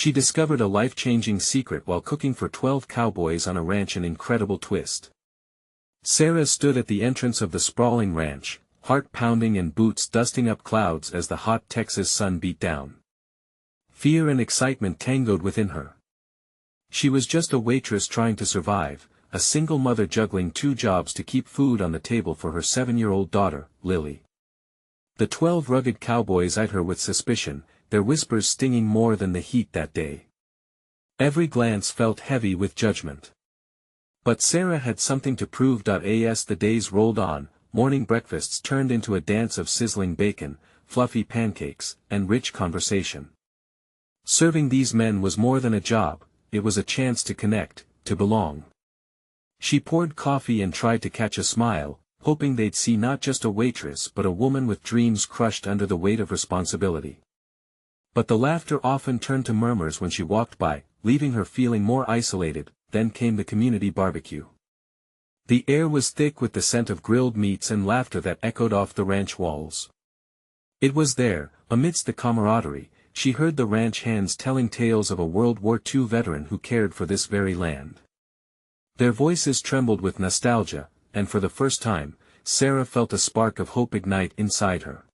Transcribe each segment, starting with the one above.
She discovered a life-changing secret while cooking for 12 cowboys on a ranch. An incredible twist. Sarah stood at the entrance of the sprawling ranch, heart pounding and boots dusting up clouds as the hot Texas sun beat down. Fear and excitement tangoed within her. She was just a waitress trying to survive, a single mother juggling 2 jobs to keep food on the table for her 7-year-old daughter, Lily. The 12 rugged cowboys eyed her with suspicion, their whispers stinging more than the heat that day. Every glance felt heavy with judgment. But Sarah had something to prove. As the days rolled on, morning breakfasts turned into a dance of sizzling bacon, fluffy pancakes, and rich conversation. Serving these men was more than a job, it was a chance to connect, to belong. She poured coffee and tried to catch a smile, hoping they'd see not just a waitress but a woman with dreams crushed under the weight of responsibility. But the laughter often turned to murmurs when she walked by, leaving her feeling more isolated. Then came the community barbecue. The air was thick with the scent of grilled meats and laughter that echoed off the ranch walls. It was there, amidst the camaraderie, she heard the ranch hands telling tales of a World War II veteran who cared for this very land. Their voices trembled with nostalgia, and for the first time, Sarah felt a spark of hope ignite inside her.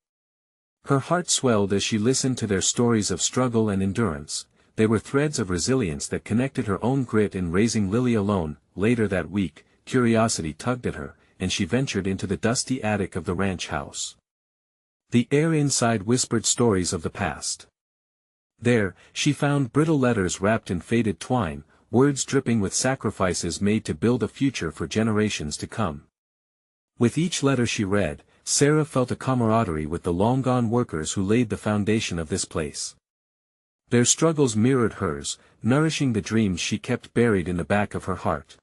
Her heart swelled as she listened to their stories of struggle and endurance. They were threads of resilience that connected her own grit in raising Lily alone. Later that week, curiosity tugged at her, and she ventured into the dusty attic of the ranch house. The air inside whispered stories of the past. There, she found brittle letters wrapped in faded twine, words dripping with sacrifices made to build a future for generations to come. With each letter she read, Sarah felt a camaraderie with the long-gone workers who laid the foundation of this place. Their struggles mirrored hers, nourishing the dreams she kept buried in the back of her heart.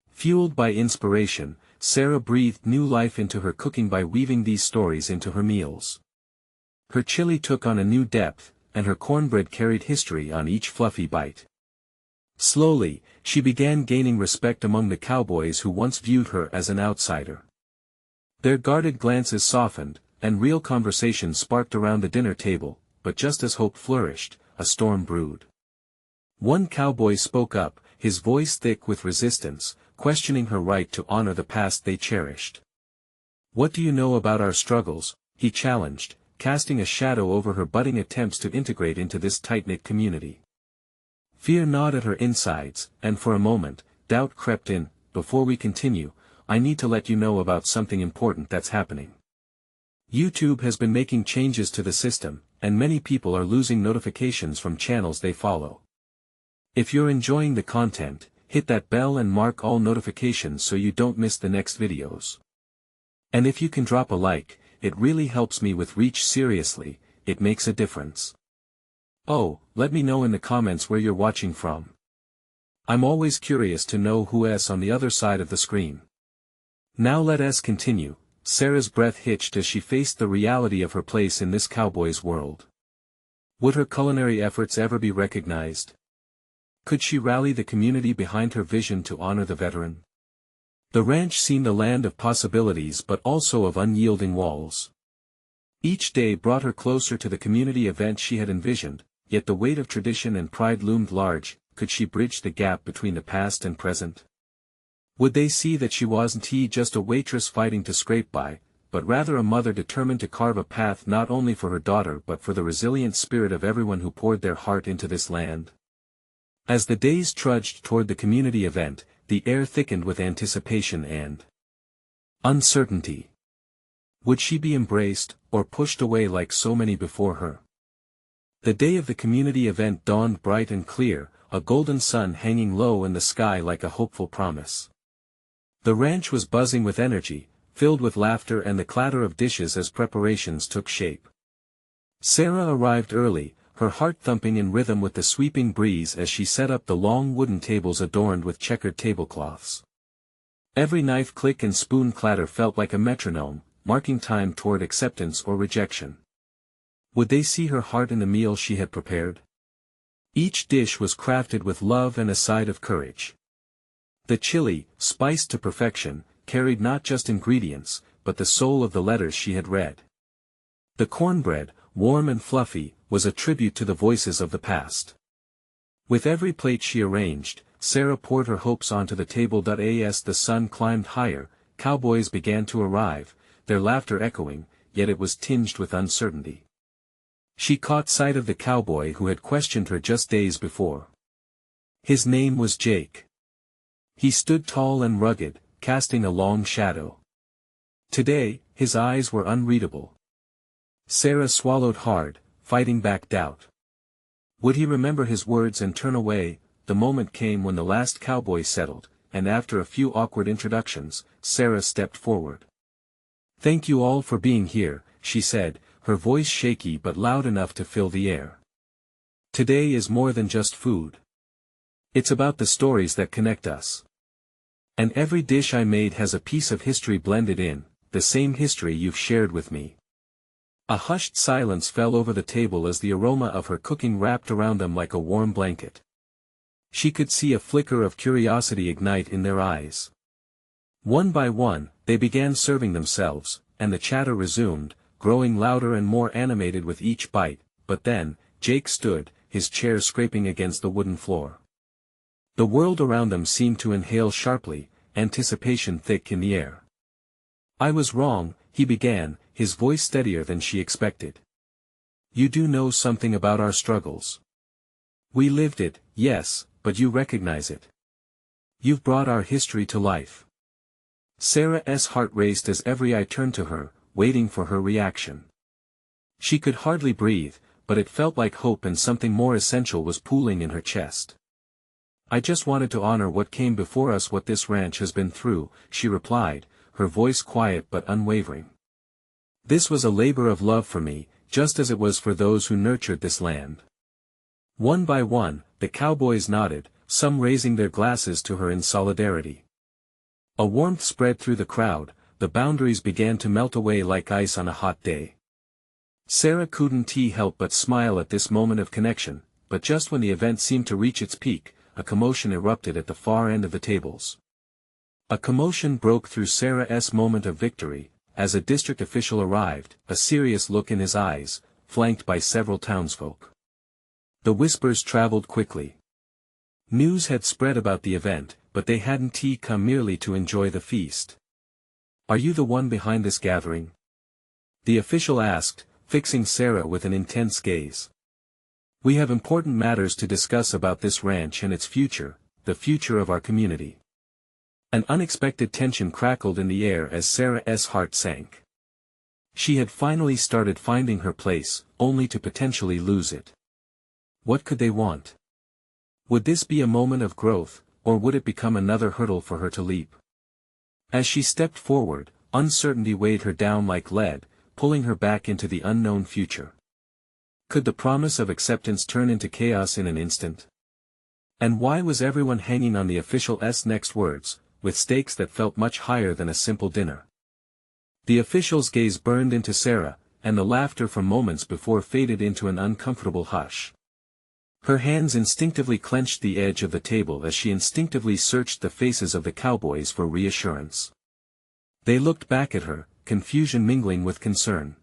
Fueled by inspiration, Sarah breathed new life into her cooking by weaving these stories into her meals. Her chili took on a new depth, and her cornbread carried history on each fluffy bite. Slowly, she began gaining respect among the cowboys who once viewed her as an outsider. Their guarded glances softened, and real conversation sparked around the dinner table, but just as hope flourished, a storm brewed. One cowboy spoke up, his voice thick with resistance, questioning her right to honor the past they cherished. "What do you know about our struggles?" he challenged, casting a shadow over her budding attempts to integrate into this tight-knit community. Fear gnawed at her insides, and for a moment, doubt crept in. "Before we continue, I need to let you know about something important that's happening. YouTube has been making changes to the system, and many people are losing notifications from channels they follow. If you're enjoying the content, hit that bell and mark all notifications so you don't miss the next videos. And if you can drop a like, it really helps me with reach. Seriously, it makes a difference. Oh, let me know in the comments where you're watching from. I'm always curious to know who's on the other side of the screen. Now let us continue." Sarah's breath hitched as she faced the reality of her place in this cowboy's world. Would her culinary efforts ever be recognized? Could she rally the community behind her vision to honor the veteran? The ranch seemed a land of possibilities but also of unyielding walls. Each day brought her closer to the community event she had envisioned, yet the weight of tradition and pride loomed large. Could she bridge the gap between the past and present? Would they see that she wasn't just a waitress fighting to scrape by, but rather a mother determined to carve a path not only for her daughter but for the resilient spirit of everyone who poured their heart into this land? As the days trudged toward the community event, the air thickened with anticipation and uncertainty. Would she be embraced, or pushed away like so many before her? The day of the community event dawned bright and clear, a golden sun hanging low in the sky like a hopeful promise. The ranch was buzzing with energy, filled with laughter and the clatter of dishes as preparations took shape. Sarah arrived early, her heart thumping in rhythm with the sweeping breeze as she set up the long wooden tables adorned with checkered tablecloths. Every knife click and spoon clatter felt like a metronome, marking time toward acceptance or rejection. Would they see her heart in the meal she had prepared? Each dish was crafted with love and a side of courage. The chili, spiced to perfection, carried not just ingredients, but the soul of the letters she had read. The cornbread, warm and fluffy, was a tribute to the voices of the past. With every plate she arranged, Sarah poured her hopes onto the table. As the sun climbed higher, cowboys began to arrive, their laughter echoing, yet it was tinged with uncertainty. She caught sight of the cowboy who had questioned her just days before. His name was Jake. He stood tall and rugged, casting a long shadow. Today, his eyes were unreadable. Sarah swallowed hard, fighting back doubt. Would he remember his words and turn away? The moment came when the last cowboy settled, and after a few awkward introductions, Sarah stepped forward. "Thank you all for being here," she said, her voice shaky but loud enough to fill the air. "Today is more than just food. It's about the stories that connect us. And every dish I made has a piece of history blended in, the same history you've shared with me." A hushed silence fell over the table as the aroma of her cooking wrapped around them like a warm blanket. She could see a flicker of curiosity ignite in their eyes. One by one, they began serving themselves, and the chatter resumed, growing louder and more animated with each bite, but then, Jake stood, his chair scraping against the wooden floor. The world around them seemed to inhale sharply, anticipation thick in the air. "I was wrong," he began, his voice steadier than she expected. "You do know something about our struggles. We lived it, yes, but you recognize it. You've brought our history to life." Sarah's heart raced as every eye turned to her, waiting for her reaction. She could hardly breathe, but it felt like hope and something more essential was pooling in her chest. "I just wanted to honor what came before us, what this ranch has been through," she replied, her voice quiet but unwavering. "This was a labor of love for me, just as it was for those who nurtured this land." One by one, the cowboys nodded, some raising their glasses to her in solidarity. A warmth spread through the crowd, the boundaries began to melt away like ice on a hot day. Sarah couldn't help but smile at this moment of connection, but just when the event seemed to reach its peak, a commotion erupted at the far end of the tables. A commotion broke through Sarah's moment of victory, as a district official arrived, a serious look in his eyes, flanked by several townsfolk. The whispers traveled quickly. News had spread about the event, but they hadn't come merely to enjoy the feast. "Are you the one behind this gathering?" the official asked, fixing Sarah with an intense gaze. "We have important matters to discuss about this ranch and its future, the future of our community." An unexpected tension crackled in the air as Sarah's heart sank. She had finally started finding her place, only to potentially lose it. What could they want? Would this be a moment of growth, or would it become another hurdle for her to leap? As she stepped forward, uncertainty weighed her down like lead, pulling her back into the unknown future. Could the promise of acceptance turn into chaos in an instant? And why was everyone hanging on the official's next words, with stakes that felt much higher than a simple dinner? The official's gaze burned into Sarah, and the laughter from moments before faded into an uncomfortable hush. Her hands instinctively clenched the edge of the table as she instinctively searched the faces of the cowboys for reassurance. They looked back at her, confusion mingling with concern.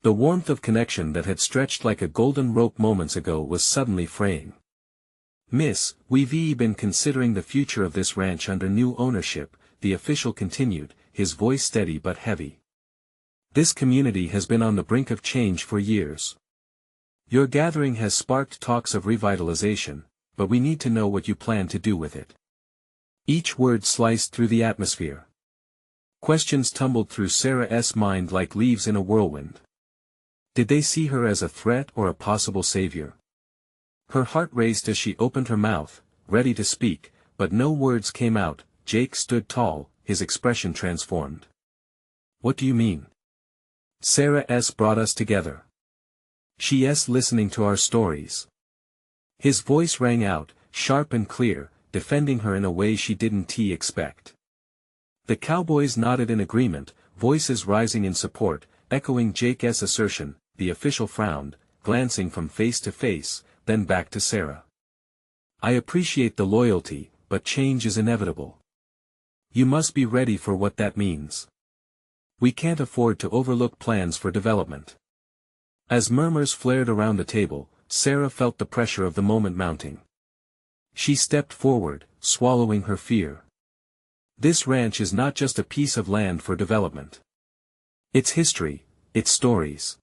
The warmth of connection that had stretched like a golden rope moments ago was suddenly fraying. "Miss, we've been considering the future of this ranch under new ownership," the official continued, his voice steady but heavy. "This community has been on the brink of change for years. Your gathering has sparked talks of revitalization, but we need to know what you plan to do with it." Each word sliced through the atmosphere. Questions tumbled through Sarah's mind like leaves in a whirlwind. Did they see her as a threat or a possible savior? Her heart raced as she opened her mouth, ready to speak, but no words came out. Jake stood tall, his expression transformed. "What do you mean?" "Sarah's brought us together. She's listening to our stories." His voice rang out, sharp and clear, defending her in a way she didn't expect. The cowboys nodded in agreement, voices rising in support, echoing Jake's assertion. The official frowned, glancing from face to face, then back to Sarah. "I appreciate the loyalty, but change is inevitable. You must be ready for what that means. We can't afford to overlook plans for development." As murmurs flared around the table, Sarah felt the pressure of the moment mounting. She stepped forward, swallowing her fear. This ranch is not just a piece of land for development. It's history, it's stories.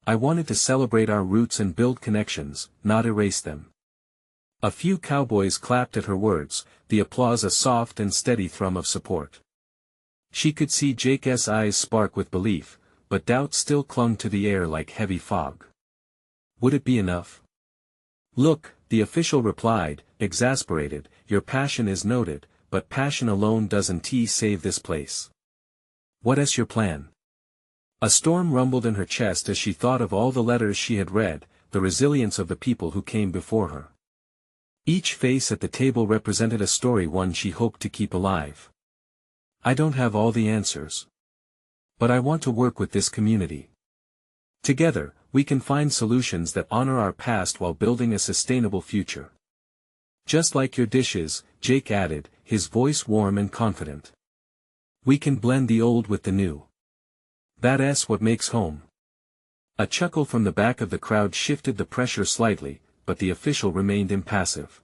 I wanted to celebrate our roots and build connections, not erase them. A few cowboys clapped at her words, the applause a soft and steady thrum of support. She could see Jake's eyes spark with belief, but doubt still clung to the air like heavy fog. Would it be enough? Look, the official replied, exasperated, your passion is noted, but passion alone doesn't save this place. What is your plan? A storm rumbled in her chest as she thought of all the letters she had read, the resilience of the people who came before her. Each face at the table represented a story, one she hoped to keep alive. I don't have all the answers. But I want to work with this community. Together, we can find solutions that honor our past while building a sustainable future. Just like your dishes, Jake added, his voice warm and confident. We can blend the old with the new. That's what makes home. A chuckle from the back of the crowd shifted the pressure slightly, but the official remained impassive.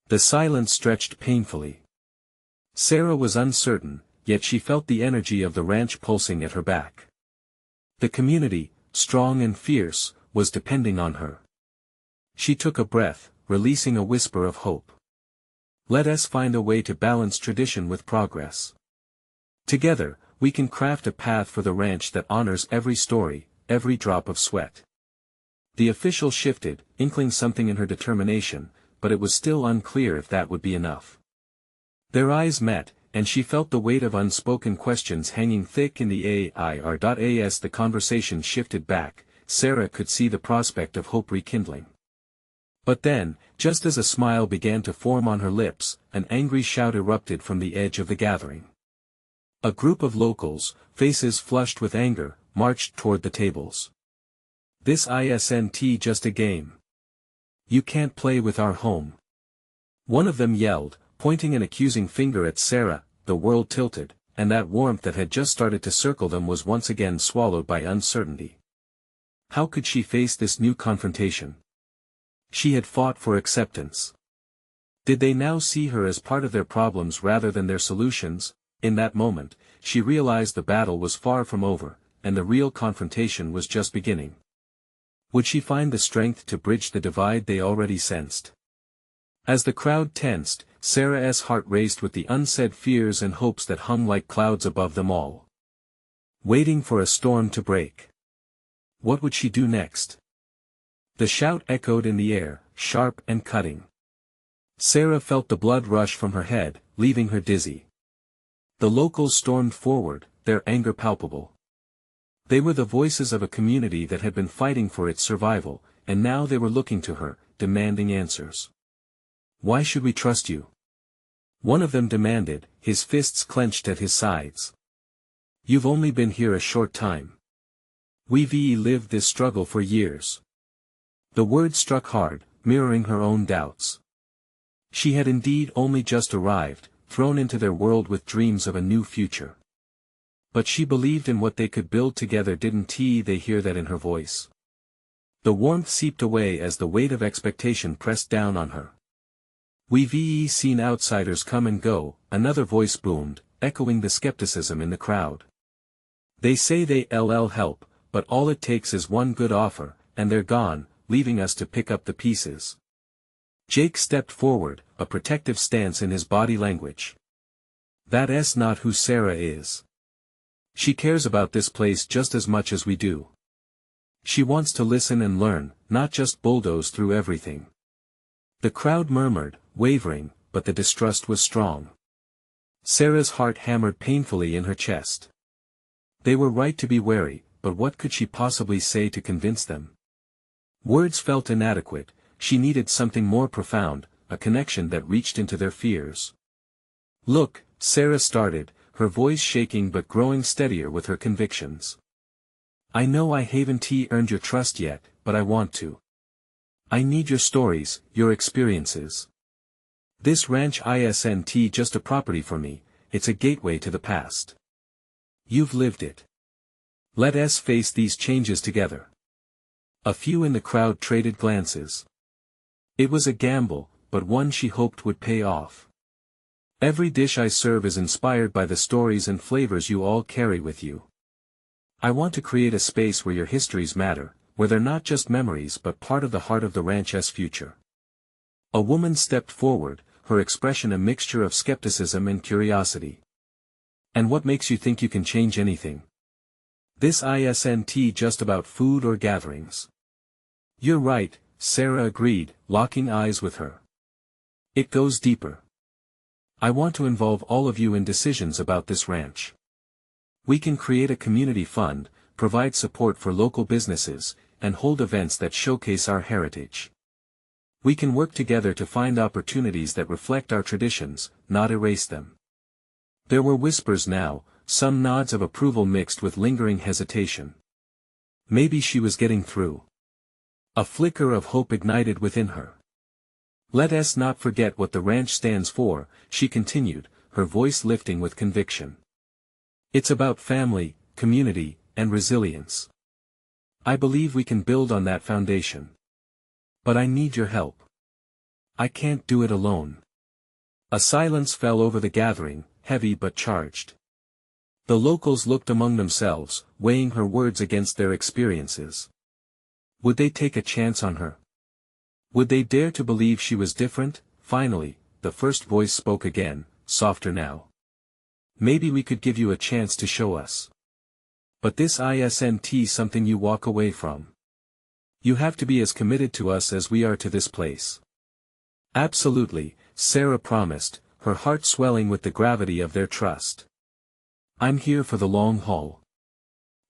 The silence stretched painfully. Sarah was uncertain, yet she felt the energy of the ranch pulsing at her back. The community, strong and fierce, was depending on her. She took a breath, releasing a whisper of hope. Let us find a way to balance tradition with progress. Together, we can craft a path for the ranch that honors every story, every drop of sweat. The official shifted, inkling something in her determination, but it was still unclear if that would be enough. Their eyes met, and she felt the weight of unspoken questions hanging thick in the air. As the conversation shifted back, Sarah could see the prospect of hope rekindling. But then, just as a smile began to form on her lips, an angry shout erupted from the edge of the gathering. A group of locals, faces flushed with anger, marched toward the tables. This isn't just a game. You can't play with our home. One of them yelled, pointing an accusing finger at Sarah. The world tilted, and that warmth that had just started to circle them was once again swallowed by uncertainty. How could she face this new confrontation? She had fought for acceptance. Did they now see her as part of their problems rather than their solutions? In that moment, she realized the battle was far from over, and the real confrontation was just beginning. Would she find the strength to bridge the divide they already sensed? As the crowd tensed, Sarah's heart raced with the unsaid fears and hopes that hung like clouds above them all. Waiting for a storm to break. What would she do next? The shout echoed in the air, sharp and cutting. Sarah felt the blood rush from her head, leaving her dizzy. The locals stormed forward, their anger palpable. They were the voices of a community that had been fighting for its survival, and now they were looking to her, demanding answers. Why should we trust you? One of them demanded, his fists clenched at his sides. You've only been here a short time. We've lived this struggle for years. The words struck hard, mirroring her own doubts. She had indeed only just arrived, thrown into their world with dreams of a new future. But she believed in what they could build together. Didn't they hear that in her voice? The warmth seeped away as the weight of expectation pressed down on her. We've seen outsiders come and go, another voice boomed, echoing the skepticism in the crowd. They say they'll help, but all it takes is one good offer, and they're gone, leaving us to pick up the pieces. Jake stepped forward, a protective stance in his body language. That's not who Sarah is. She cares about this place just as much as we do. She wants to listen and learn, not just bulldoze through everything. The crowd murmured, wavering, but the distrust was strong. Sarah's heart hammered painfully in her chest. They were right to be wary, but what could she possibly say to convince them? Words felt inadequate. She needed something more profound, a connection that reached into their fears. Look, Sarah started, her voice shaking but growing steadier with her convictions. I know I haven't earned your trust yet, but I want to. I need your stories, your experiences. This ranch isn't just a property for me, it's a gateway to the past. You've lived it. Let us face these changes together. A few in the crowd traded glances. It was a gamble, but one she hoped would pay off. Every dish I serve is inspired by the stories and flavors you all carry with you. I want to create a space where your histories matter, where they're not just memories but part of the heart of the ranch's future. A woman stepped forward, her expression a mixture of skepticism and curiosity. And what makes you think you can change anything? This isn't just about food or gatherings. You're right, Sarah agreed, locking eyes with her. It goes deeper. I want to involve all of you in decisions about this ranch. We can create a community fund, provide support for local businesses, and hold events that showcase our heritage. We can work together to find opportunities that reflect our traditions, not erase them. There were whispers now, some nods of approval mixed with lingering hesitation. Maybe she was getting through. A flicker of hope ignited within her. Let us not forget what the ranch stands for, she continued, her voice lifting with conviction. It's about family, community, and resilience. I believe we can build on that foundation. But I need your help. I can't do it alone. A silence fell over the gathering, heavy but charged. The locals looked among themselves, weighing her words against their experiences. Would they take a chance on her? Would they dare to believe she was different? Finally, the first voice spoke again, softer now. Maybe we could give you a chance to show us. But this isn't something you walk away from. You have to be as committed to us as we are to this place. Absolutely, Sarah promised, her heart swelling with the gravity of their trust. I'm here for the long haul.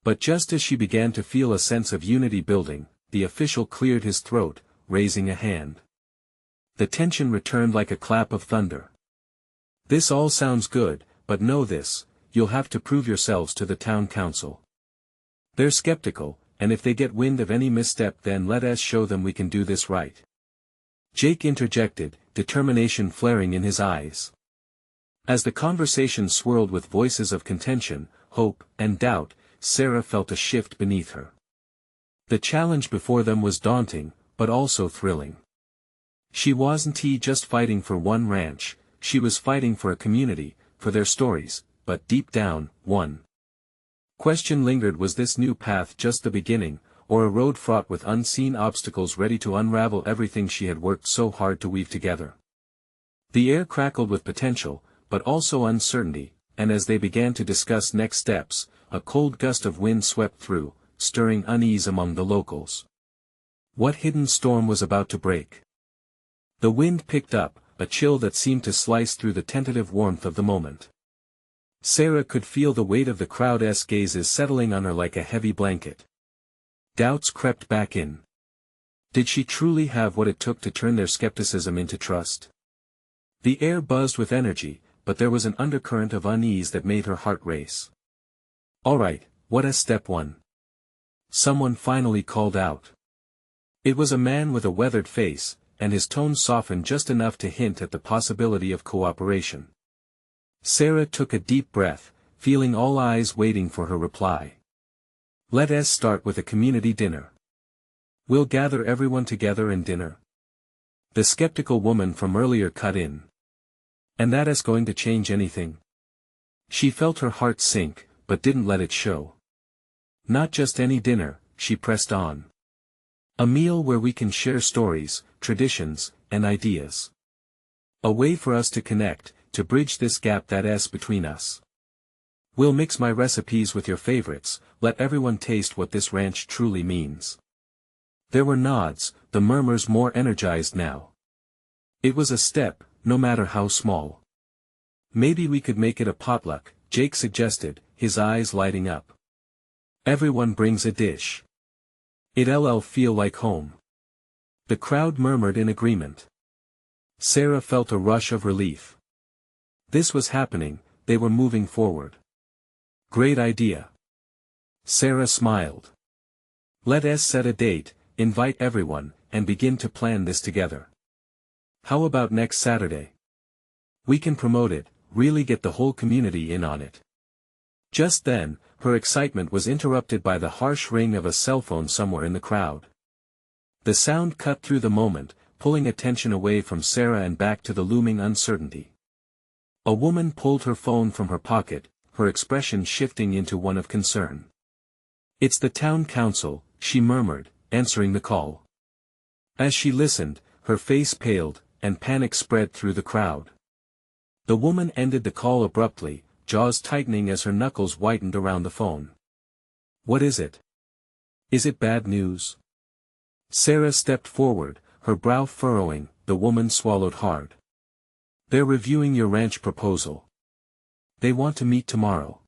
But just as she began to feel a sense of unity building, the official cleared his throat, raising a hand. The tension returned like a clap of thunder. This all sounds good, but know this, you'll have to prove yourselves to the town council. They're skeptical, and if they get wind of any misstep then let us show them we can do this right. Jake interjected, determination flaring in his eyes. As the conversation swirled with voices of contention, hope, and doubt, Sarah felt a shift beneath her. The challenge before them was daunting, but also thrilling. She wasn't just fighting for one ranch, she was fighting for a community, for their stories, but deep down, one question lingered: was this new path just the beginning, or a road fraught with unseen obstacles ready to unravel everything she had worked so hard to weave together? The air crackled with potential, but also uncertainty, and as they began to discuss next steps, a cold gust of wind swept through, stirring unease among the locals. What hidden storm was about to break? The wind picked up, a chill that seemed to slice through the tentative warmth of the moment. Sarah could feel the weight of the crowd's gazes settling on her like a heavy blanket. Doubts crept back in. Did she truly have what it took to turn their skepticism into trust? The air buzzed with energy, but there was an undercurrent of unease that made her heart race. All right, what is step one? Someone finally called out. It was a man with a weathered face, and his tone softened just enough to hint at the possibility of cooperation. Sarah took a deep breath, feeling all eyes waiting for her reply. Let us start with a community dinner. We'll gather everyone together and dinner. The skeptical woman from earlier cut in. And that is going to change anything? She felt her heart sink, but didn't let it show. Not just any dinner, she pressed on. A meal where we can share stories, traditions, and ideas. A way for us to connect, to bridge this gap that is between us. We'll mix my recipes with your favorites, let everyone taste what this ranch truly means. There were nods, the murmurs more energized now. It was a step, no matter how small. Maybe we could make it a potluck, Jake suggested, his eyes lighting up. Everyone brings a dish. It'll feel like home. The crowd murmured in agreement. Sarah felt a rush of relief. This was happening, they were moving forward. Great idea. Sarah smiled. Let us set a date, invite everyone, and begin to plan this together. How about next Saturday? We can promote it, really get the whole community in on it. Just then, her excitement was interrupted by the harsh ring of a cell phone somewhere in the crowd. The sound cut through the moment, pulling attention away from Sarah and back to the looming uncertainty. A woman pulled her phone from her pocket, her expression shifting into one of concern. "It's the town council," she murmured, answering the call. As she listened, her face paled, and panic spread through the crowd. The woman ended the call abruptly, jaws tightening as her knuckles whitened around the phone. "What is it? Is it bad news?" Sarah stepped forward, her brow furrowing. The woman swallowed hard. "They're reviewing your ranch proposal. They want to meet tomorrow.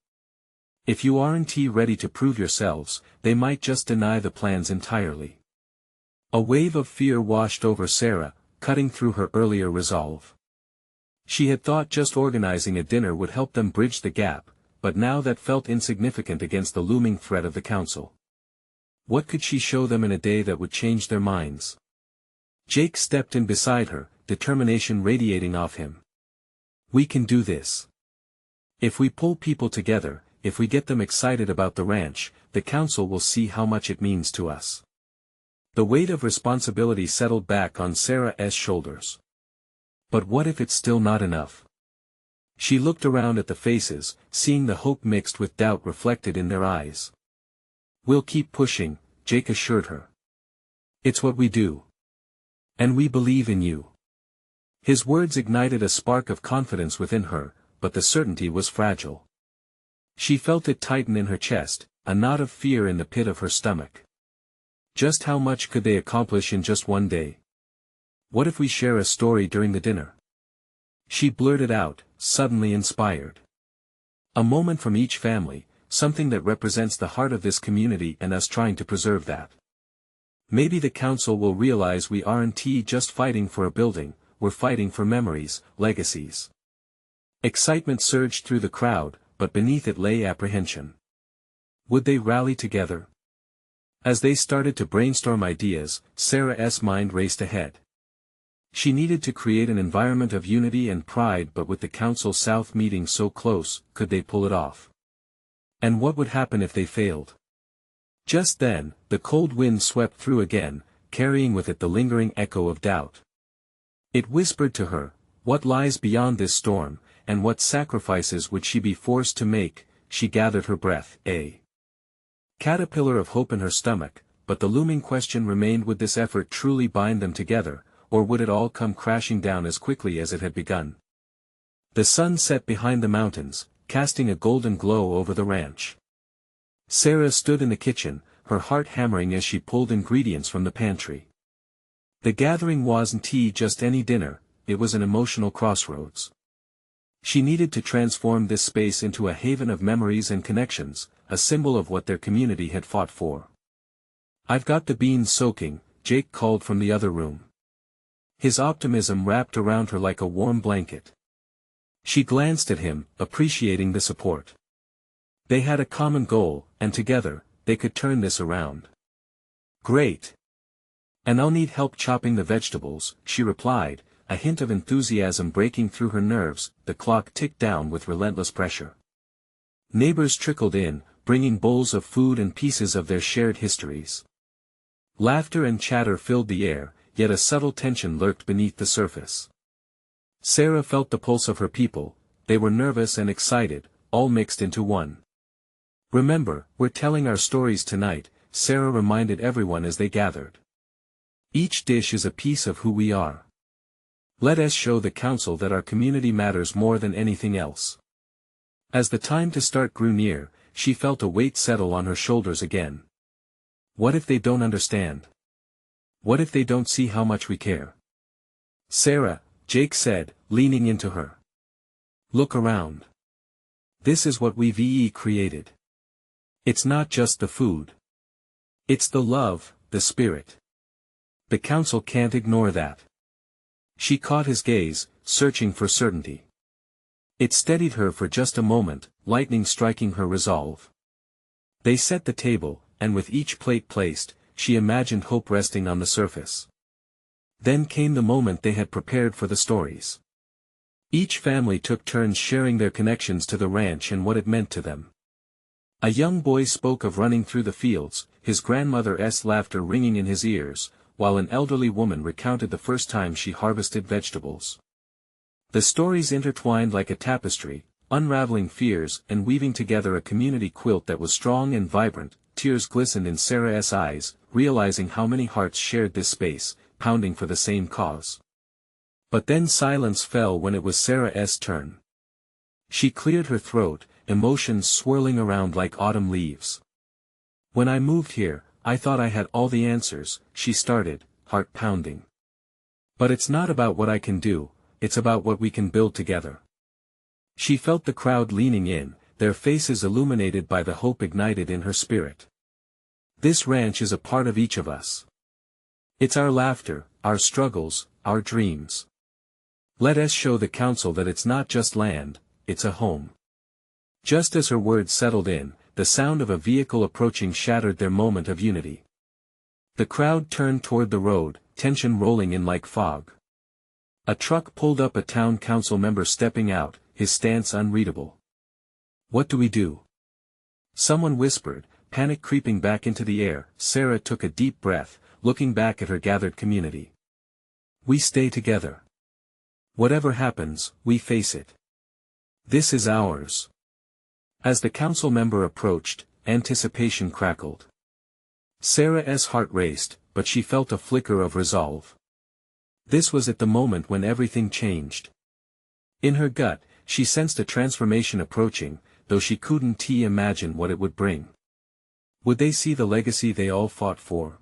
If you aren't ready to prove yourselves, they might just deny the plans entirely." A wave of fear washed over Sarah, cutting through her earlier resolve. She had thought just organizing a dinner would help them bridge the gap, but now that felt insignificant against the looming threat of the council. What could she show them in a day that would change their minds? Jake stepped in beside her, determination radiating off him. "We can do this. If we pull people together, if we get them excited about the ranch, the council will see how much it means to us." The weight of responsibility settled back on Sarah's shoulders. But what if it's still not enough? She looked around at the faces, seeing the hope mixed with doubt reflected in their eyes. "We'll keep pushing," Jake assured her. "It's what we do. And we believe in you." His words ignited a spark of confidence within her, but the certainty was fragile. She felt it tighten in her chest, a knot of fear in the pit of her stomach. Just how much could they accomplish in just one day? "What if we share a story during the dinner?" She blurted out, suddenly inspired. "A moment from each family, something that represents the heart of this community and us trying to preserve that. Maybe the council will realize we aren't just fighting for a building, we're fighting for memories, legacies." Excitement surged through the crowd, but beneath it lay apprehension. Would they rally together? As they started to brainstorm ideas, Sarah's mind raced ahead. She needed to create an environment of unity and pride, but with the Council South meeting so close, could they pull it off? And what would happen if they failed? Just then, the cold wind swept through again, carrying with it the lingering echo of doubt. It whispered to her, what lies beyond this storm, and what sacrifices would she be forced to make? She gathered her breath, a caterpillar of hope in her stomach, but the looming question remained: would this effort truly bind them together, or would it all come crashing down as quickly as it had begun? The sun set behind the mountains, casting a golden glow over the ranch. Sarah stood in the kitchen, her heart hammering as she pulled ingredients from the pantry. The gathering wasn't just any dinner, it was an emotional crossroads. She needed to transform this space into a haven of memories and connections, a symbol of what their community had fought for. "I've got the beans soaking," Jake called from the other room. His optimism wrapped around her like a warm blanket. She glanced at him, appreciating the support. They had a common goal, and together, they could turn this around. "Great. And I'll need help chopping the vegetables," she replied, a hint of enthusiasm breaking through her nerves. The clock ticked down with relentless pressure. Neighbors trickled in, bringing bowls of food and pieces of their shared histories. Laughter and chatter filled the air, yet a subtle tension lurked beneath the surface. Sarah felt the pulse of her people, they were nervous and excited, all mixed into one. "Remember, we're telling our stories tonight," Sarah reminded everyone as they gathered. "Each dish is a piece of who we are. Let us show the council that our community matters more than anything else." As the time to start grew near, she felt a weight settle on her shoulders again. What if they don't understand? What if they don't see how much we care? "Sarah," Jake said, leaning into her. "Look around. This is what we've created. It's not just the food. It's the love, the spirit. The council can't ignore that." She caught his gaze, searching for certainty. It steadied her for just a moment, lightning striking her resolve. They set the table, and with each plate placed, she imagined hope resting on the surface. Then came the moment they had prepared for: the stories. Each family took turns sharing their connections to the ranch and what it meant to them. A young boy spoke of running through the fields, his grandmother's laughter ringing in his ears, while an elderly woman recounted the first time she harvested vegetables. The stories intertwined like a tapestry, unraveling fears and weaving together a community quilt that was strong and vibrant. Tears glistened in Sarah's eyes, realizing how many hearts shared this space, pounding for the same cause. But then silence fell when it was Sarah's turn. She cleared her throat, emotions swirling around like autumn leaves. "When I moved here, I thought I had all the answers," she started, heart pounding. "But it's not about what I can do, it's about what we can build together." She felt the crowd leaning in, their faces illuminated by the hope ignited in her spirit. "This ranch is a part of each of us. It's our laughter, our struggles, our dreams. Let us show the council that it's not just land, it's a home." Just as her words settled in, the sound of a vehicle approaching shattered their moment of unity. The crowd turned toward the road, tension rolling in like fog. A truck pulled up, a town council member stepping out, his stance unreadable. "What do we do?" someone whispered, panic creeping back into the air. Sarah took a deep breath, looking back at her gathered community. "We stay together. Whatever happens, we face it. This is ours." As the council member approached, anticipation crackled. Sarah's heart raced, but she felt a flicker of resolve. This was at the moment when everything changed. In her gut, she sensed a transformation approaching, though she couldn't imagine what it would bring. Would they see the legacy they all fought for?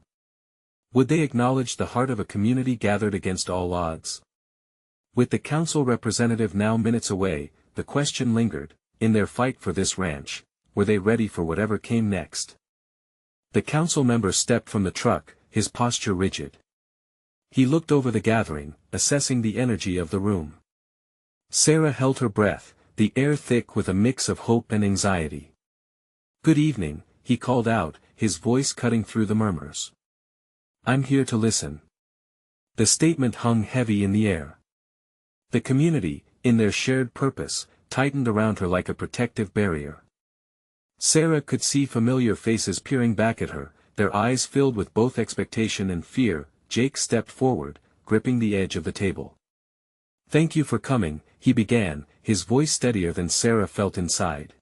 Would they acknowledge the heart of a community gathered against all odds? With the council representative now minutes away, the question lingered. In their fight for this ranch, were they ready for whatever came next? The council member stepped from the truck, his posture rigid. He looked over the gathering, assessing the energy of the room. Sarah held her breath, the air thick with a mix of hope and anxiety. "Good evening," he called out, his voice cutting through the murmurs. "I'm here to listen." The statement hung heavy in the air. The community, in their shared purpose, tightened around her like a protective barrier. Sarah could see familiar faces peering back at her, their eyes filled with both expectation and fear. Jake stepped forward, gripping the edge of the table. "Thank you for coming," he began, his voice steadier than Sarah felt inside.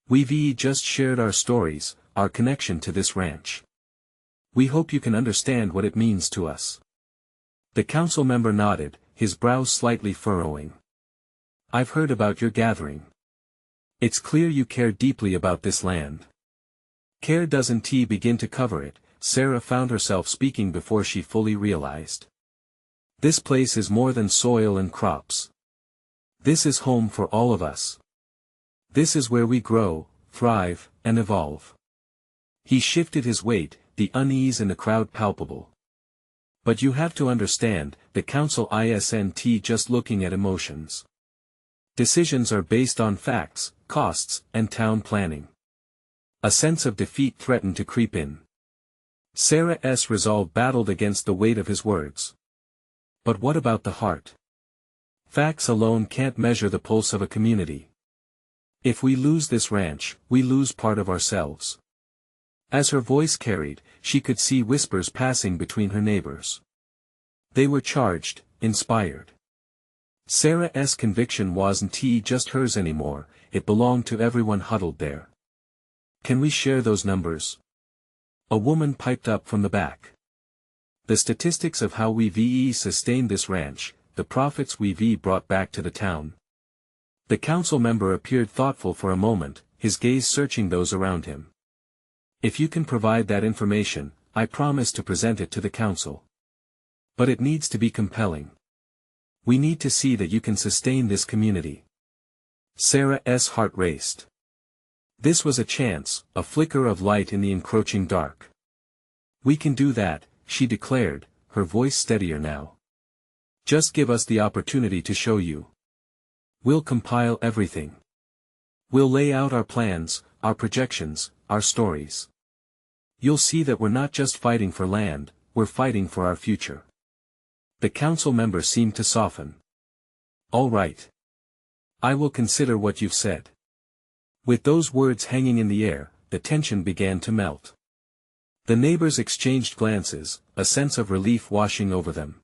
"We've just shared our stories, our connection to this ranch. We hope you can understand what it means to us." The council member nodded, his brows slightly furrowing. "I've heard about your gathering. It's clear you care deeply about this land." Care doesn't begin to cover it, Sarah found herself speaking before she fully realized. This place is more than soil and crops. This is home for all of us. This is where we grow, thrive, and evolve. He shifted his weight, the unease in the crowd palpable. "But you have to understand, the council isn't just looking at emotions. Decisions are based on facts, costs, and town planning." A sense of defeat threatened to creep in. Sarah's resolve battled against the weight of his words. "But what about the heart? Facts alone can't measure the pulse of a community. If we lose this ranch, we lose part of ourselves." As her voice carried, she could see whispers passing between her neighbors. They were charged, inspired. Sarah's conviction wasn't just hers anymore, it belonged to everyone huddled there. "Can we share those numbers?" A woman piped up from the back. "The statistics of how we've sustained this ranch, the profits we've brought back to the town." The council member appeared thoughtful for a moment, his gaze searching those around him. "If you can provide that information, I promise to present it to the council. But it needs to be compelling. We need to see that you can sustain this community." Sarah's heart raced. This was a chance, a flicker of light in the encroaching dark. "We can do that," she declared, her voice steadier now. "Just give us the opportunity to show you. We'll compile everything. We'll lay out our plans, our projections, our stories. You'll see that we're not just fighting for land, we're fighting for our future." The council member seemed to soften. "All right. I will consider what you've said." With those words hanging in the air, the tension began to melt. The neighbors exchanged glances, a sense of relief washing over them.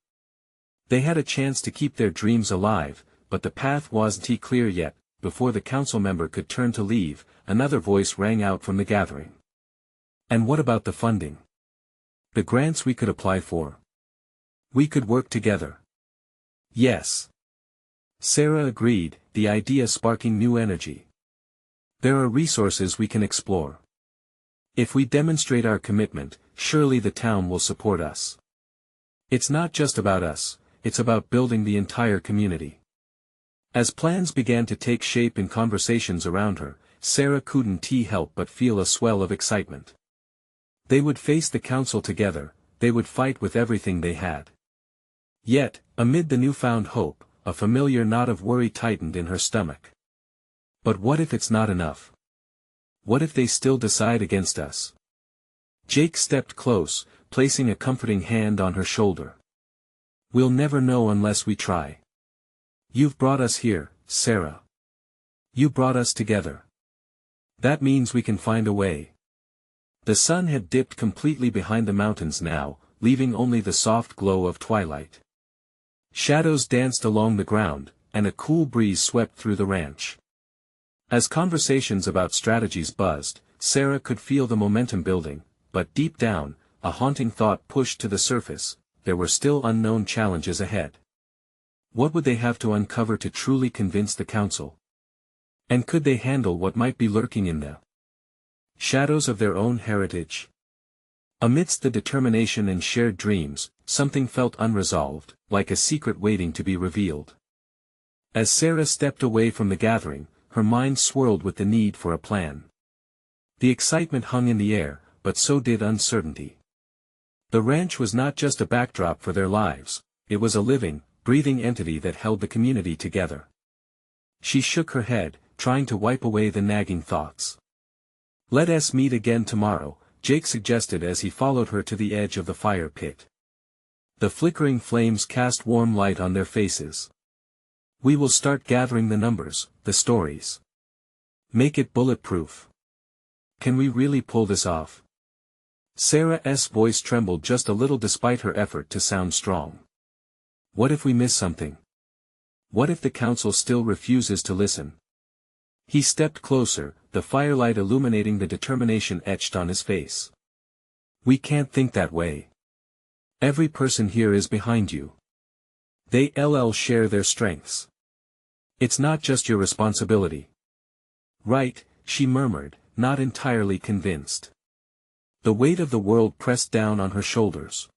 They had a chance to keep their dreams alive, but the path wasn't clear yet. Before the council member could turn to leave, another voice rang out from the gathering. And what about the funding? The grants we could apply for? We could work together. Yes. Sarah agreed, the idea sparking new energy. There are resources we can explore. If we demonstrate our commitment, surely the town will support us. It's not just about us, it's about building the entire community. As plans began to take shape in conversations around her, Sarah couldn't help but feel a swell of excitement. They would face the council together, they would fight with everything they had. Yet, amid the newfound hope, a familiar knot of worry tightened in her stomach. But what if it's not enough? What if they still decide against us? Jake stepped close, placing a comforting hand on her shoulder. We'll never know unless we try. You've brought us here, Sarah. You brought us together. That means we can find a way. The sun had dipped completely behind the mountains now, leaving only the soft glow of twilight. Shadows danced along the ground, and a cool breeze swept through the ranch. As conversations about strategies buzzed, Sarah could feel the momentum building, but deep down, a haunting thought pushed to the surface: there were still unknown challenges ahead. What would they have to uncover to truly convince the council? And could they handle what might be lurking in the shadows of their own heritage? Amidst the determination and shared dreams, something felt unresolved, like a secret waiting to be revealed. As Sarah stepped away from the gathering, her mind swirled with the need for a plan. The excitement hung in the air, but so did uncertainty. The ranch was not just a backdrop for their lives, it was a living, breathing entity that held the community together. She shook her head, trying to wipe away the nagging thoughts. "Let us meet again tomorrow," Jake suggested as he followed her to the edge of the fire pit. The flickering flames cast warm light on their faces. "We will start gathering the numbers, the stories. Make it bulletproof. Can we really pull this off?" Sarah's voice trembled just a little despite her effort to sound strong. "What if we miss something? What if the council still refuses to listen?" He stepped closer, the firelight illuminating the determination etched on his face. "We can't think that way. Every person here is behind you. They share their strengths. It's not just your responsibility." "Right," she murmured, not entirely convinced. The weight of the world pressed down on her shoulders.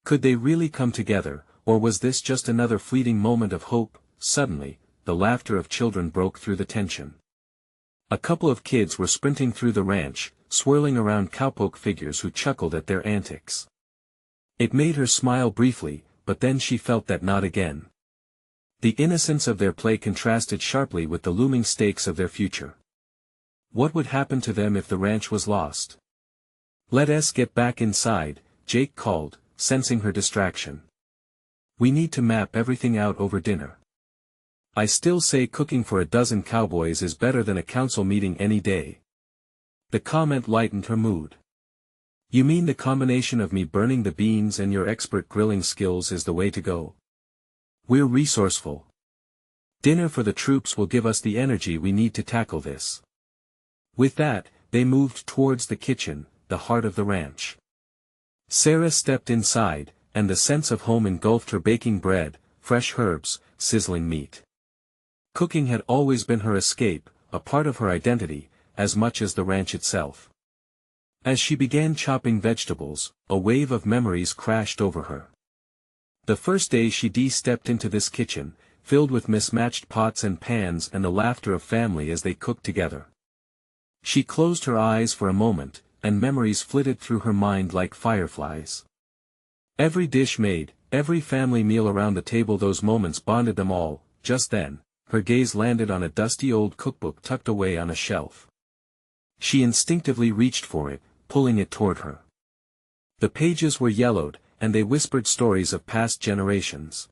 Could they really come together, or was this just another fleeting moment of hope? Suddenly, the laughter of children broke through the tension. A couple of kids were sprinting through the ranch, swirling around cowpoke figures who chuckled at their antics. It made her smile briefly, but then she felt that not again. The innocence of their play contrasted sharply with the looming stakes of their future. What would happen to them if the ranch was lost? "Let us get back inside," Jake called, sensing her distraction. "We need to map everything out over dinner. I still say cooking for a dozen cowboys is better than a council meeting any day." The comment lightened her mood. "You mean the combination of me burning the beans and your expert grilling skills is the way to go? We're resourceful. Dinner for the troops will give us the energy we need to tackle this." With that, they moved towards the kitchen, the heart of the ranch. Sarah stepped inside, and the sense of home engulfed her: baking bread, fresh herbs, sizzling meat. Cooking had always been her escape, a part of her identity, as much as the ranch itself. As she began chopping vegetables, a wave of memories crashed over her. The first day she stepped into this kitchen, filled with mismatched pots and pans and the laughter of family as they cooked together. She closed her eyes for a moment, and memories flitted through her mind like fireflies. Every dish made, every family meal around the table, those moments bonded them all. Just then, her gaze landed on a dusty old cookbook tucked away on a shelf. She instinctively reached for it, pulling it toward her. The pages were yellowed, and they whispered stories of past generations.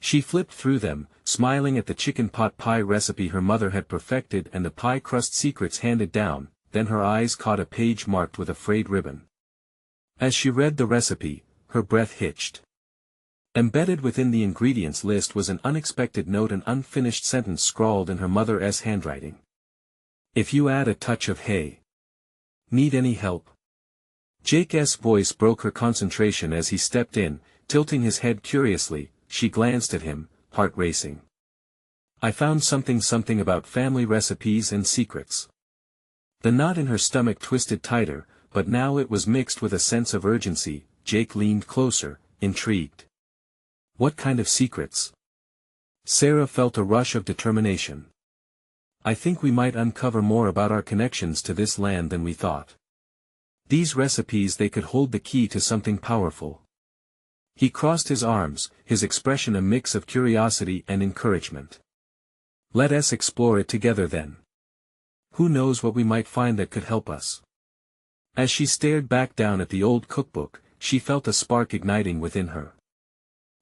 She flipped through them, smiling at the chicken pot pie recipe her mother had perfected and the pie crust secrets handed down. Then her eyes caught a page marked with a frayed ribbon. As she read the recipe, her breath hitched. Embedded within the ingredients list was an unexpected note, an unfinished sentence scrawled in her mother's handwriting. If you add a touch of hay. Need any help? Jake's voice broke her concentration as he stepped in, tilting his head curiously. She glanced at him, heart racing. I found something about family recipes and secrets. The knot in her stomach twisted tighter, but now it was mixed with a sense of urgency. Jake leaned closer, intrigued. What kind of secrets? Sarah felt a rush of determination. I think we might uncover more about our connections to this land than we thought. These recipes, they could hold the key to something powerful. He crossed his arms, his expression a mix of curiosity and encouragement. Let us explore it together then. Who knows what we might find that could help us? As she stared back down at the old cookbook, she felt a spark igniting within her.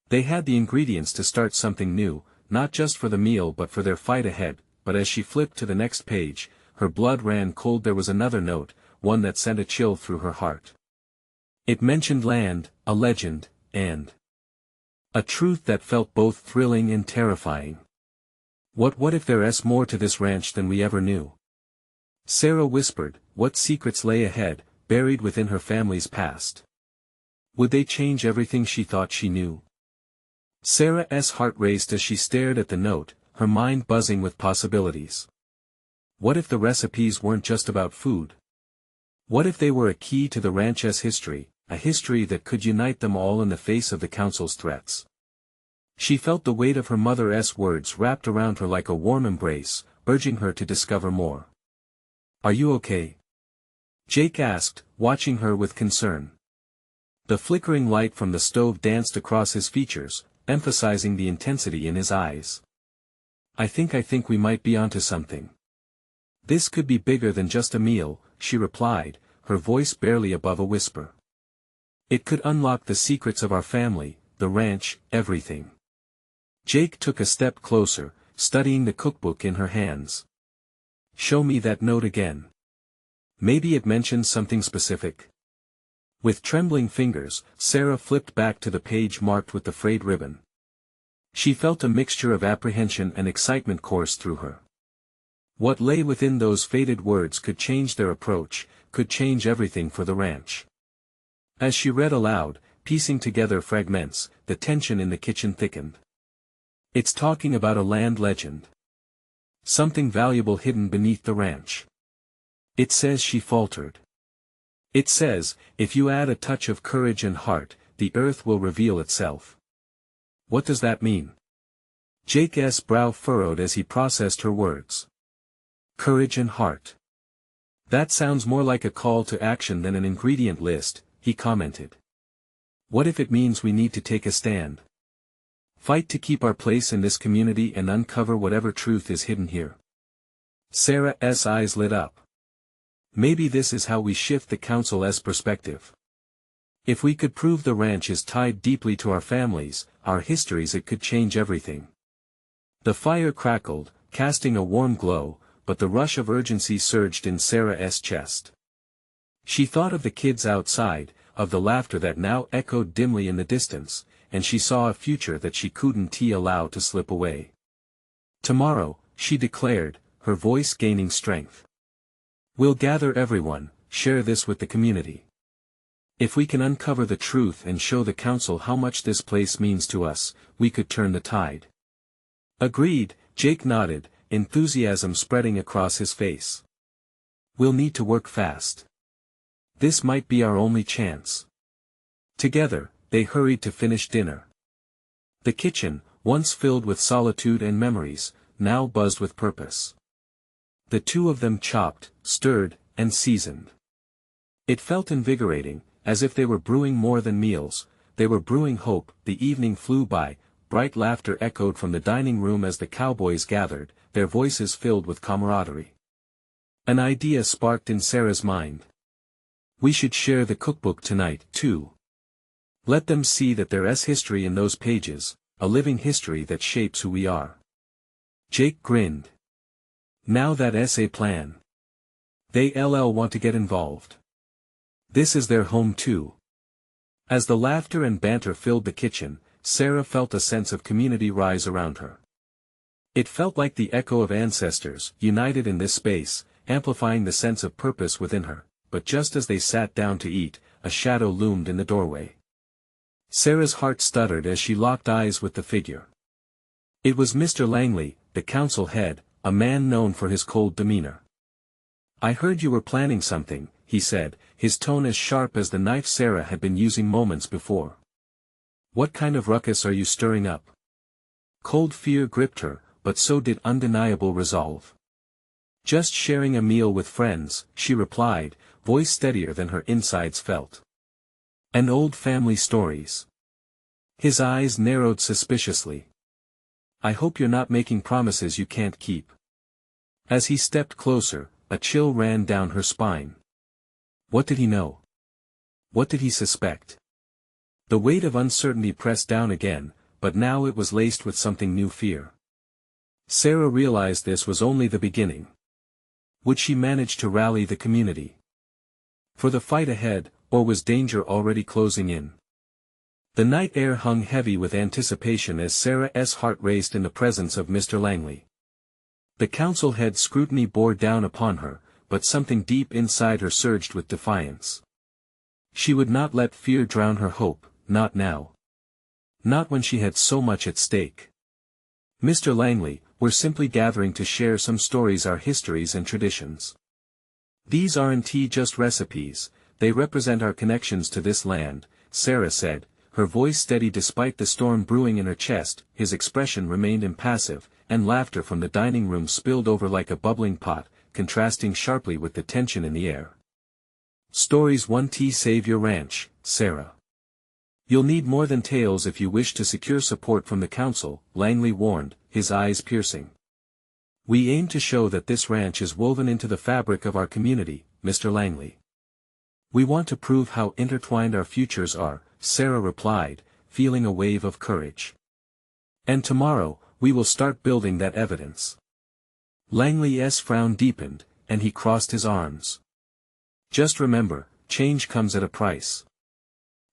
They had the ingredients to start something new, not just for the meal but for their fight ahead. But as she flipped to the next page, her blood ran cold. There was another note, one that sent a chill through her heart. It mentioned land, a legend, and a truth that felt both thrilling and terrifying. What if there's more to this ranch than we ever knew? Sarah whispered, what secrets lay ahead, buried within her family's past? Would they change everything she thought she knew? Sarah's heart raced as she stared at the note, her mind buzzing with possibilities. What if the recipes weren't just about food? What if they were a key to the ranch's history, a history that could unite them all in the face of the council's threats? She felt the weight of her mother's words wrapped around her like a warm embrace, urging her to discover more. Are you okay? Jake asked, watching her with concern. The flickering light from the stove danced across his features, emphasizing the intensity in his eyes. I think we might be onto something. This could be bigger than just a meal, she replied, her voice barely above a whisper. It could unlock the secrets of our family, the ranch, everything. Jake took a step closer, studying the cookbook in her hands. Show me that note again. Maybe it mentions something specific. With trembling fingers, Sarah flipped back to the page marked with the frayed ribbon. She felt a mixture of apprehension and excitement course through her. What lay within those faded words could change their approach, could change everything for the ranch. As she read aloud, piecing together fragments, the tension in the kitchen thickened. It's talking about a land legend. Something valuable hidden beneath the ranch. It says, she faltered. It says, if you add a touch of courage and heart, the earth will reveal itself. What does that mean? Jake's brow furrowed as he processed her words. Courage and heart. That sounds more like a call to action than an ingredient list, he commented. What if it means we need to take a stand? Fight to keep our place in this community and uncover whatever truth is hidden here. Sarah's eyes lit up. Maybe this is how we shift the council's perspective. If we could prove the ranch is tied deeply to our families, our histories, it could change everything. The fire crackled, casting a warm glow, but the rush of urgency surged in Sarah's chest. She thought of the kids outside, of the laughter that now echoed dimly in the distance, and she saw a future that she couldn't allow to slip away. Tomorrow, she declared, her voice gaining strength. We'll gather everyone, share this with the community. If we can uncover the truth and show the council how much this place means to us, we could turn the tide. Agreed, Jake nodded, enthusiasm spreading across his face. We'll need to work fast. This might be our only chance. Together, they hurried to finish dinner. The kitchen, once filled with solitude and memories, now buzzed with purpose. The two of them chopped, stirred, and seasoned. It felt invigorating, as if they were brewing more than meals, they were brewing hope. The evening flew by, bright laughter echoed from the dining room as the Cowboys gathered, their voices filled with camaraderie. An idea sparked in Sarah's mind. We should share the cookbook tonight, too. Let them see that there's history in those pages, a living history that shapes who we are. Jake grinned. Now that's a plan. They want to get involved. This is their home too. As the laughter and banter filled the kitchen, Sarah felt a sense of community rise around her. It felt like the echo of ancestors, united in this space, amplifying the sense of purpose within her. But just as they sat down to eat, a shadow loomed in the doorway. Sarah's heart stuttered as she locked eyes with the figure. It was Mr. Langley, the council head, a man known for his cold demeanor. "I heard you were planning something," he said, his tone as sharp as the knife Sarah had been using moments before. "What kind of ruckus are you stirring up?" Cold fear gripped her, but so did undeniable resolve. "Just sharing a meal with friends," she replied, voice steadier than her insides felt. "And old family stories." His eyes narrowed suspiciously. "I hope you're not making promises you can't keep." As he stepped closer, a chill ran down her spine. What did he know? What did he suspect? The weight of uncertainty pressed down again, but now it was laced with something new: fear. Sarah realized this was only the beginning. Would she manage to rally the community for the fight ahead, or was danger already closing in? The night air hung heavy with anticipation as Sarah's heart raced in the presence of Mr. Langley. The council head's scrutiny bore down upon her, but something deep inside her surged with defiance. She would not let fear drown her hope, not now. Not when she had so much at stake. "Mr. Langley, we're simply gathering to share some stories, our histories and traditions. These aren't just recipes, they represent our connections to this land," Sarah said, her voice steady despite the storm brewing in her chest. His expression remained impassive, and laughter from the dining room spilled over like a bubbling pot, contrasting sharply with the tension in the air. "Stories won't save your ranch, Sarah. You'll need more than tales if you wish to secure support from the council," Langley warned, his eyes piercing. "We aim to show that this ranch is woven into the fabric of our community, Mr. Langley. We want to prove how intertwined our futures are," Sarah replied, feeling a wave of courage. "And tomorrow, we will start building that evidence." Langley's frown deepened, and he crossed his arms. "Just remember, change comes at a price.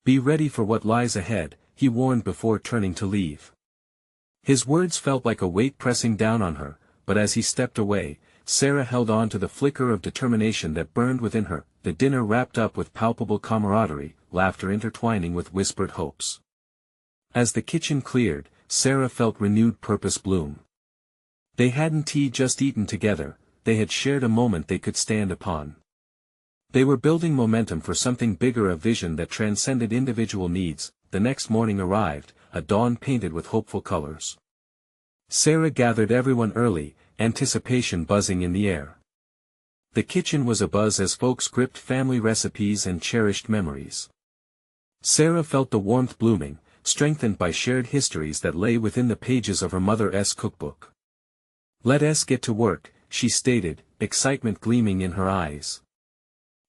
Be ready for what lies ahead," he warned before turning to leave. His words felt like a weight pressing down on her, but as he stepped away, Sarah held on to the flicker of determination that burned within her. The dinner wrapped up with palpable camaraderie, laughter intertwining with whispered hopes. As the kitchen cleared, Sarah felt renewed purpose bloom. They hadn't just eaten together, they had shared a moment they could stand upon. They were building momentum for something bigger, a vision that transcended individual needs. The next morning arrived, a dawn painted with hopeful colors. Sarah gathered everyone early, anticipation buzzing in the air. The kitchen was abuzz as folks gripped family recipes and cherished memories. Sarah felt the warmth blooming, strengthened by shared histories that lay within the pages of her mother's cookbook. "Let us get to work," she stated, excitement gleaming in her eyes.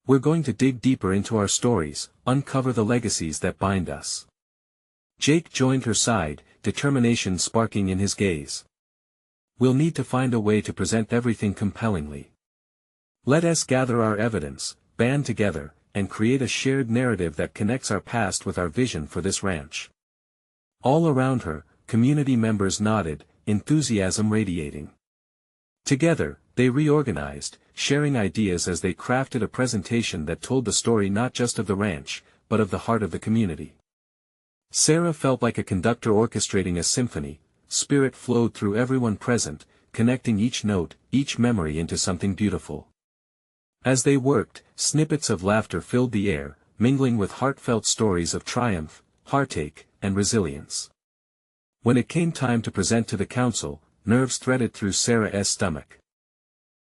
"We're going to dig deeper into our stories, uncover the legacies that bind us." Jake joined her side, determination sparking in his gaze. "We'll need to find a way to present everything compellingly. Let us gather our evidence, band together, and create a shared narrative that connects our past with our vision for this ranch." All around her, community members nodded, enthusiasm radiating. Together, they reorganized, sharing ideas as they crafted a presentation that told the story not just of the ranch, but of the heart of the community. Sarah felt like a conductor orchestrating a symphony. Spirit flowed through everyone present, connecting each note, each memory into something beautiful. As they worked, snippets of laughter filled the air, mingling with heartfelt stories of triumph, heartache, and resilience. When it came time to present to the council, nerves threaded through Sarah's stomach.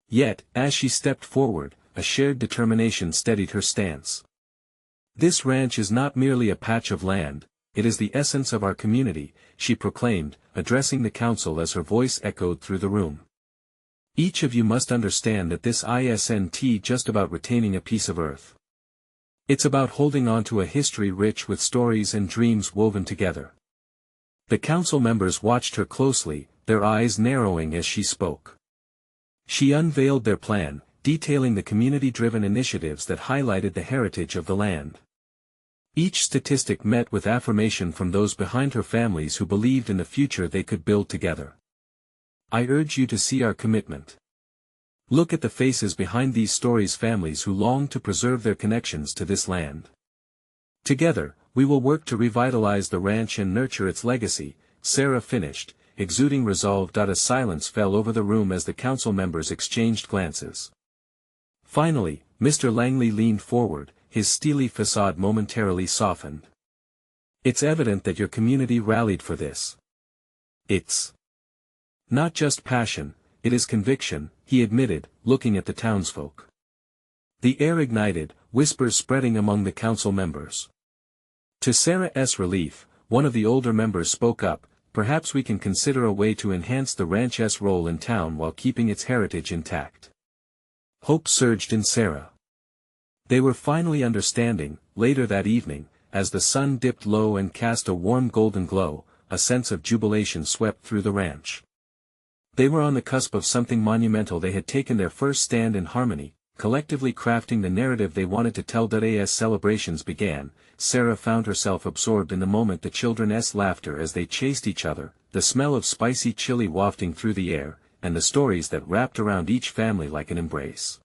Yet, as she stepped forward, a shared determination steadied her stance. "This ranch is not merely a patch of land, it is the essence of our community," she proclaimed, addressing the council as her voice echoed through the room. "Each of you must understand that this isn't just about retaining a piece of earth. It's about holding on to a history rich with stories and dreams woven together." The council members watched her closely, their eyes narrowing as she spoke. She unveiled their plan, detailing the community-driven initiatives that highlighted the heritage of the land. Each statistic met with affirmation from those behind her families who believed in the future they could build together. I urge you to see our commitment. Look at the faces behind these stories, families who long to preserve their connections to this land. Together, we will work to revitalize the ranch and nurture its legacy, Sarah finished, exuding resolve. A silence fell over the room as the council members exchanged glances. Finally, Mr. Langley leaned forward, his steely facade momentarily softened. It's evident that your community rallied for this. It's not just passion, it is conviction, he admitted, looking at the townsfolk. The air ignited, whispers spreading among the council members. To Sarah's relief, one of the older members spoke up, perhaps we can consider a way to enhance the ranch's role in town while keeping its heritage intact. Hope surged in Sarah. They were finally understanding. Later that evening, as the sun dipped low and cast a warm golden glow, a sense of jubilation swept through the ranch. They were on the cusp of something monumental. They had taken their first stand in harmony, collectively crafting the narrative they wanted to tell. As celebrations began, Sarah found herself absorbed in the moment, the children's laughter as they chased each other, the smell of spicy chili wafting through the air, and the stories that wrapped around each family like an embrace.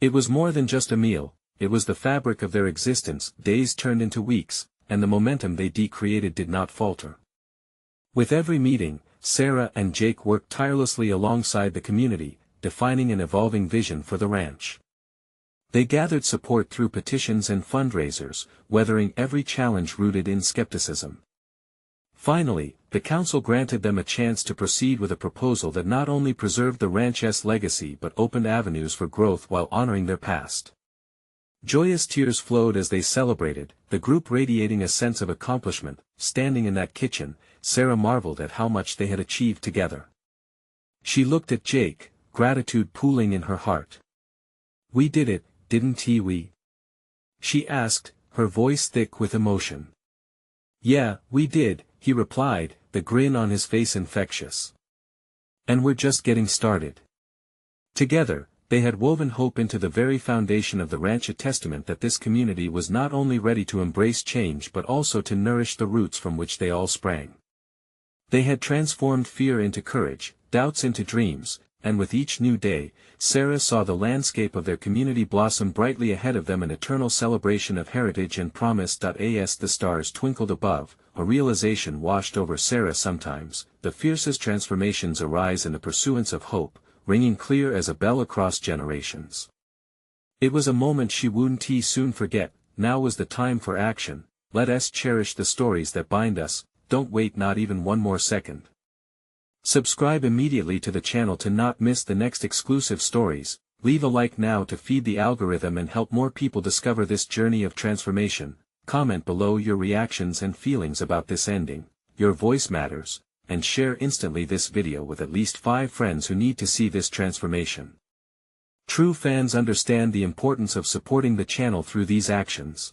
It was more than just a meal, it was the fabric of their existence. Days turned into weeks, and the momentum they created did not falter. With every meeting, Sarah and Jake worked tirelessly alongside the community, defining an evolving vision for the ranch. They gathered support through petitions and fundraisers, weathering every challenge rooted in skepticism. Finally, the council granted them a chance to proceed with a proposal that not only preserved the ranch's legacy but opened avenues for growth while honoring their past. Joyous tears flowed as they celebrated, the group radiating a sense of accomplishment. Standing in that kitchen, Sarah marveled at how much they had achieved together. She looked at Jake, gratitude pooling in her heart. "We did it, didn't we?" she asked, her voice thick with emotion. "Yeah, we did," he replied, the grin on his face infectious. "And we're just getting started." Together, they had woven hope into the very foundation of the ranch, a testament that this community was not only ready to embrace change but also to nourish the roots from which they all sprang. They had transformed fear into courage, doubts into dreams, and with each new day, Sarah saw the landscape of their community blossom brightly ahead of them, an eternal celebration of heritage and promise. As the stars twinkled above, a realization washed over Sarah. Sometimes, the fiercest transformations arise in the pursuance of hope, ringing clear as a bell across generations. It was a moment she wouldn't soon forget. Now was the time for action. Let us cherish the stories that bind us. Don't wait not even one more second. Subscribe immediately to the channel to not miss the next exclusive stories. Leave a like now to feed the algorithm and help more people discover this journey of transformation. Comment below your reactions and feelings about this ending. Your voice matters. And share instantly this video with at least 5 friends who need to see this transformation. True fans understand the importance of supporting the channel through these actions.